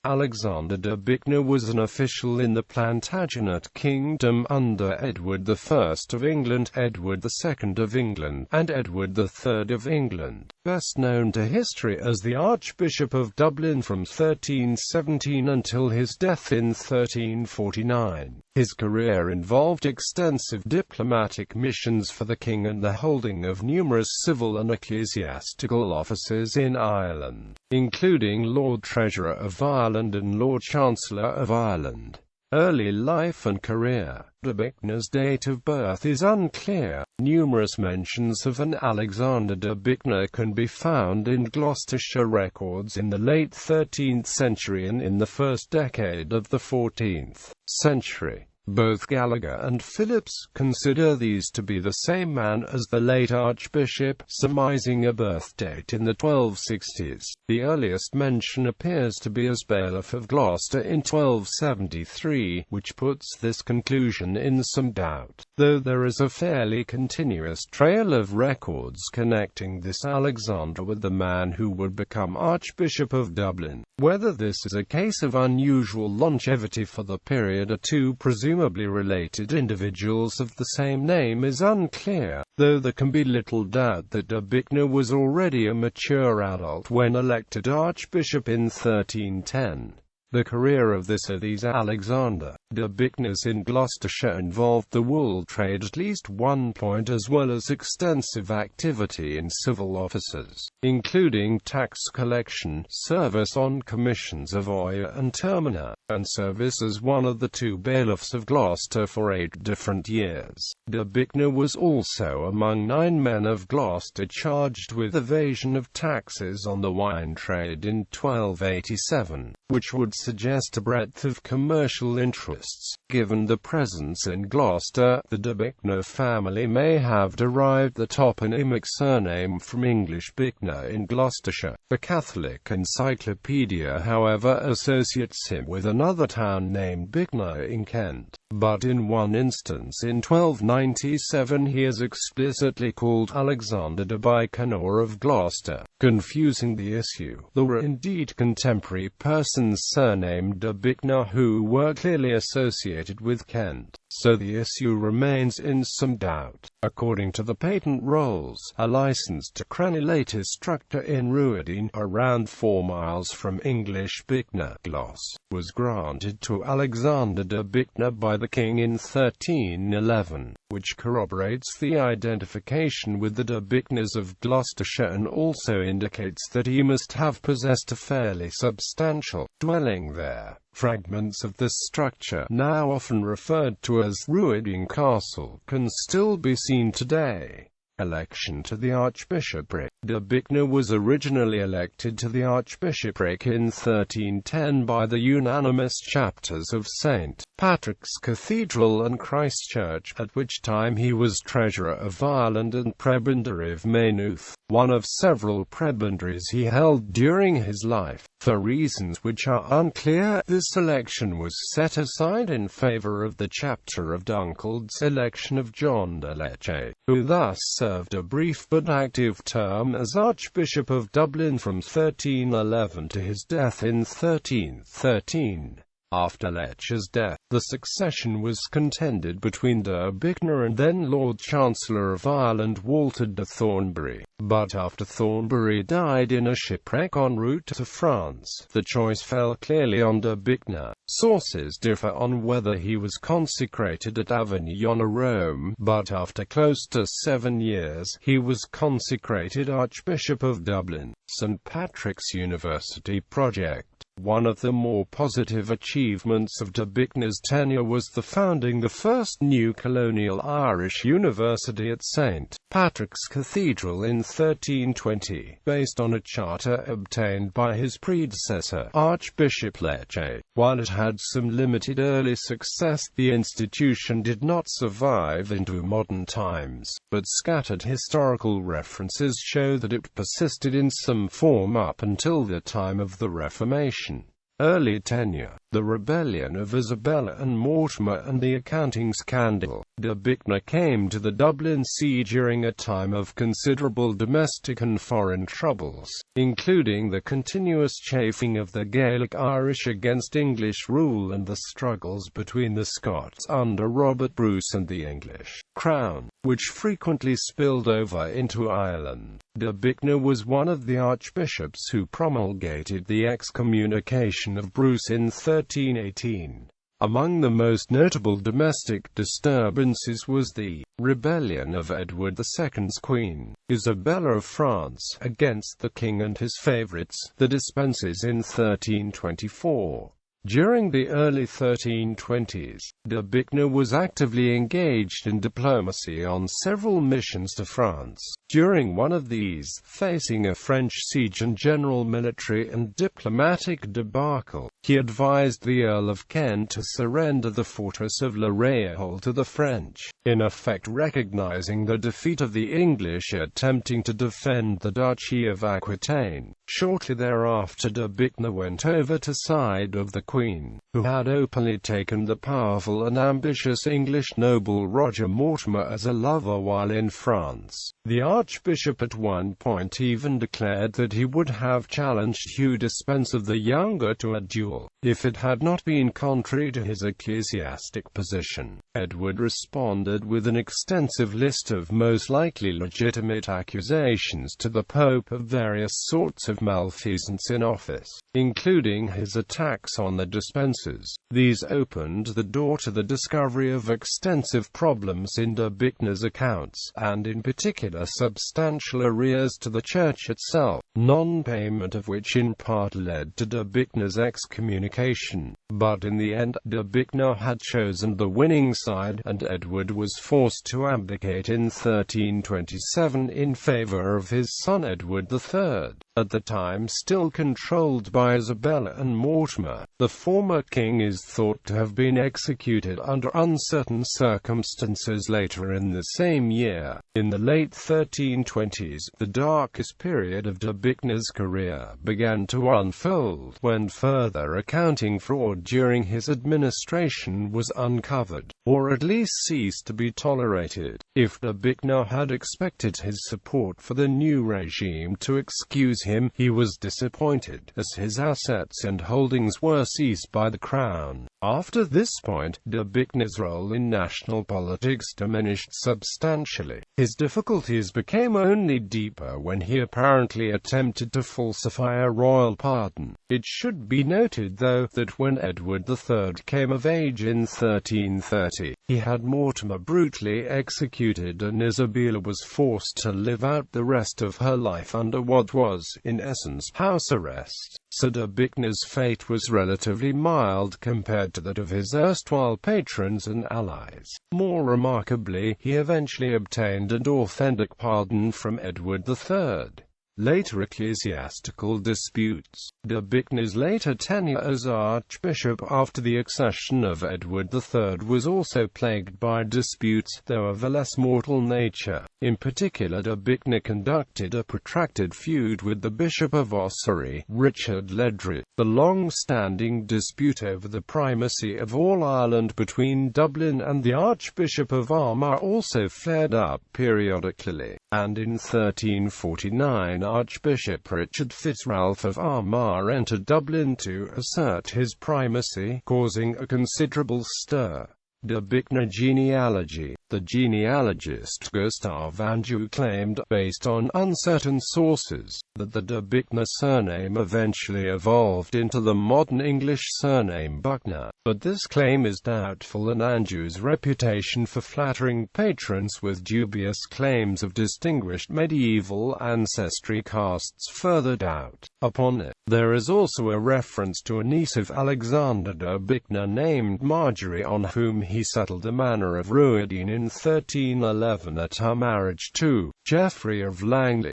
Alexander de Bicknor was an official in the Plantagenet kingdom under Edward I of England, Edward II of England, and Edward III of England, best known to history as the Archbishop of Dublin from 1317 until his death in 1349. His career involved extensive diplomatic missions for the king and the holding of numerous civil and ecclesiastical offices in Ireland, including Lord Treasurer of Ireland and Lord Chancellor of Ireland. Early life and career. De Bicknor's date of birth is unclear. Numerous mentions of an Alexander de Bicknor can be found in Gloucestershire records in the late 13th century and in the first decade of the 14th century. Both Gallagher and Phillips consider these to be the same man as the late archbishop, surmising a birth date in the 1260s. The earliest mention appears to be as bailiff of Gloucester in 1273, which puts this conclusion in some doubt, though there is a fairly continuous trail of records connecting this Alexander with the man who would become Archbishop of Dublin. Whether this is a case of unusual longevity for the period or two presumably related individuals of the same name is unclear, though there can be little doubt that de Bicknor was already a mature adult when elected archbishop in 1310. The career of these Alexander de Bicknors in Gloucestershire involved the wool trade at least one point, as well as extensive activity in civil offices, including tax collection, service on commissions of Oyer and Terminer, and service as one of the two bailiffs of Gloucester for 8 different years. De Bicknor was also among 9 men of Gloucester charged with evasion of taxes on the wine trade in 1287, which would suggest a breadth of commercial interests. Given the presence in Gloucester, the de Bicknor family may have derived the toponymic surname from English Bicknor in Gloucestershire. The Catholic Encyclopedia, however, associates him with another town named Bicknor in Kent, but in one instance in 1297 he is explicitly called Alexander de Bicknor of Gloucester, confusing the issue. There were indeed contemporary persons surnamed de Bicknor who were clearly associated with Kent, so the issue remains in some doubt. According to the patent rolls, a license to crenulated structure in Ruadine, around 4 miles from English Bicknor, Glos, was granted to Alexander de Bicknor by the king in 1311, which corroborates the identification with the de Bicknors of Gloucestershire and also indicates that he must have possessed a fairly substantial dwelling there. Fragments of this structure, now often referred to as Ruadine Castle, can still be seen today. Election to the Archbishopric. De Bicknor was originally elected to the Archbishopric in 1310 by the unanimous chapters of St. Patrick's Cathedral and Christ Church, at which time he was Treasurer of Ireland and Prebendary of Maynooth, one of several prebendaries he held during his life. For reasons which are unclear, this election was set aside in favour of the chapter of Dunkild's election of John de Lecce, who thus served a brief but active term as Archbishop of Dublin from 1311 to his death in 1313. After Lecce's death, the succession was contended between de Bicknor and then Lord Chancellor of Ireland Walter de Thornbury, but after Thornbury died in a shipwreck en route to France, the choice fell clearly on de Bicknor. Sources differ on whether he was consecrated at Avignon or Rome, but after close to 7 years, he was consecrated Archbishop of Dublin. St. Patrick's University project. One of the more positive achievements of de Bicknor's tenure was the founding the first new colonial Irish university at St. Patrick's Cathedral in 1320, based on a charter obtained by his predecessor, Archbishop Lecce. While it had some limited early success, the institution did not survive into modern times, but scattered historical references show that it persisted in some form up until the time of the Reformation. Early tenure. the rebellion of Isabella and Mortimer and the accounting scandal. De Bicknor came to the Dublin See during a time of considerable domestic and foreign troubles, including the continuous chafing of the Gaelic Irish against English rule and the struggles between the Scots under Robert Bruce and the English crown, which frequently spilled over into Ireland. De Bicknor was one of the archbishops who promulgated the excommunication of Bruce in 1318. Among the most notable domestic disturbances was the rebellion of Edward II's queen, Isabella of France, against the king and his favourites, the Despences, in 1324. During the early 1320s, de Bicknor was actively engaged in diplomacy on several missions to France. During one of these, facing a French siege and general military and diplomatic debacle, he advised the Earl of Kent to surrender the fortress of La Réole to the French, in effect recognizing the defeat of the English attempting to defend the Duchy of Aquitaine. Shortly thereafter, de Bicknor went over to side of the Queen, who had openly taken the powerful and ambitious English noble Roger Mortimer as a lover while in France. The Archbishop at one point even declared that he would have challenged Hugh Despences the Younger to a duel, if it had not been contrary to his ecclesiastic position. Edward responded with an extensive list of most likely legitimate accusations to the Pope of various sorts of malfeasance in office, including his attacks on the Despences. These opened the door to the discovery of extensive problems in de Bicknor's accounts, and in particular substantial arrears to the Church itself, non-payment of which in part led to de Bicknor's excommunication. But in the end, de Bicknor had chosen the winning side, and Edward was forced to abdicate in 1327 in favour of his son Edward III, at the time still controlled by Isabella and Mortimer. The former king is thought to have been executed under uncertain circumstances later in the same year. In the late 1320s, the darkest period of de Bicknor's career began to unfold, when further accounting fraud during his administration was uncovered, or at least ceased to be tolerated. If de Bicknor had expected his support for the new regime to excuse him, he was disappointed, as his assets and holdings were seized by the Crown. After this point, de Bicknor's role in national politics diminished substantially. His difficulties became only deeper when he apparently attempted to falsify a royal pardon. It should be noted, though, that when Edward III came of age in 1330, he had Mortimer brutally executed and Isabella was forced to live out the rest of her life under what was, in essence, house arrest. So de Bicknor's fate was relatively mild compared to that of his erstwhile patrons and allies. More remarkably, he eventually obtained an authentic pardon from Edward III. Later Ecclesiastical Disputes. De Bicknor's later tenure as Archbishop after the accession of Edward III was also plagued by disputes, though of a less mortal nature. In particular, de Bicknor conducted a protracted feud with the Bishop of Ossory, Richard Ledrich. The long-standing dispute over the primacy of all Ireland between Dublin and the Archbishop of Armagh also flared up periodically, and in 1349 Archbishop Richard FitzRalph of Armagh entered Dublin to assert his primacy, causing a considerable stir. De Bicknor genealogy. The genealogist Gustave Anjou claimed, based on uncertain sources, that the de Bicknor surname eventually evolved into the modern English surname Bucknor, but this claim is doubtful, and Anjou's reputation for flattering patrons with dubious claims of distinguished medieval ancestry casts further doubt upon it. There is also a reference to a niece of Alexander de Bicknor named Marjorie, on whom he settled the manor of Ruadine in 1311 at her marriage to Geoffrey of Langley.